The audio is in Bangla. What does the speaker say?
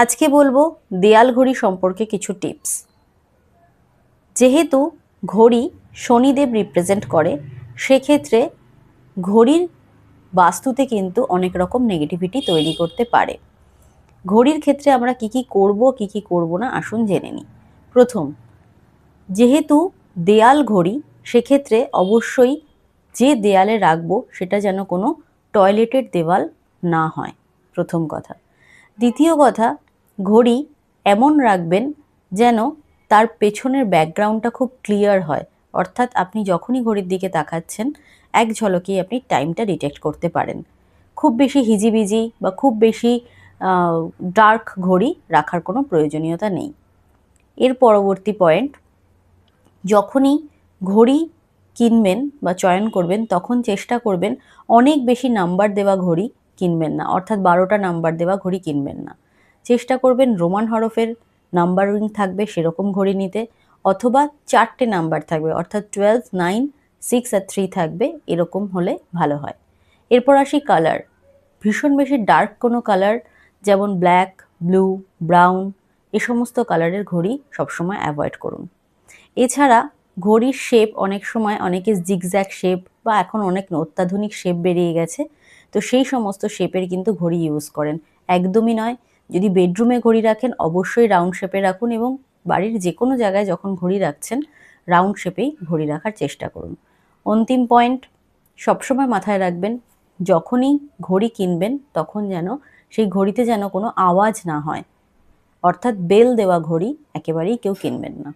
আজকে বলবো দেয়াল ঘড়ি সম্পর্কে কিছু টিপস। যেহেতু ঘড়ি শনিদেব রিপ্রেজেন্ট করে, সেক্ষেত্রে ঘড়ির বাস্তুতে কিন্তু অনেক রকম নেগেটিভিটি তৈরি করতে পারে। ঘড়ির ক্ষেত্রে আমরা কি কি করব না আসুন জেনে নিই। প্রথম, যেহেতু দেয়াল ঘড়ি, সেক্ষেত্রে অবশ্যই যে দেয়ালে রাখবো সেটা যেন কোনো টয়লেটের দেওয়াল না হয়, প্রথম কথা। দ্বিতীয় কথা, ঘড়ি এমন রাখবেন যেন তার পেছনের ব্যাকগ্রাউন্ডটা খুব ক্লিয়ার হয়, অর্থাৎ আপনি যখনই ঘড়ির দিকে তাকাচ্ছেন এক ঝলকেই আপনি টাইমটা ডিটেক্ট করতে পারেন। খুব বেশি হিজিবিজি বা খুব বেশি ডার্ক ঘড়ি রাখার কোনো প্রয়োজনীয়তা নেই। এর পরবর্তী পয়েন্ট, যখনই ঘড়ি কিনবেন বা চয়ন করবেন তখন চেষ্টা করবেন অনেক বেশি নাম্বার দেওয়া ঘড়ি কিনবেন না, অর্থাৎ 12টা নাম্বার দেওয়া ঘড়ি কিনবেন না। চেষ্টা করবেন রোমান হরফের নাম্বারিং থাকবে সেরকম ঘড়ি নিতে, অথবা 4টে নাম্বার থাকবে, অর্থাৎ 12, 9, 6 আর 3 থাকবে, এরকম হলে ভালো হয়। এরপর আসি কালার। ভীষণ বেশি ডার্ক কোনো কালার যেমন ব্ল্যাক, ব্লু, ব্রাউন, এ সমস্ত কালারের ঘড়ি সবসময় অ্যাভয়েড করুন। এছাড়া ঘড়ির শেপ অনেক সময় অনেকে জিগজ্যাগ শেপ বা এখন অনেক অত্যাধুনিক শেপ বেরিয়ে গেছে, তো সেই সমস্ত শেপের কিন্তু ঘড়ি ইউজ করেন, একদমই নয়। যদি বেডরুমে ঘড়ি রাখেন অবশ্যই রাউন্ড শেপে রাখুন, এবং বাড়ির যে কোনো জায়গায় যখন ঘড়ি রাখছেন রাউন্ড শেপেই ঘড়ি রাখার চেষ্টা করুন। অন্তিম পয়েন্ট, সবসময় মাথায় রাখবেন যখনই ঘড়ি কিনবেন তখন যেন সেই ঘড়িতে যেন কোনো আওয়াজ না হয়, অর্থাৎ বেল দেওয়া ঘড়ি একেবারেই কেউ কিনবেন না।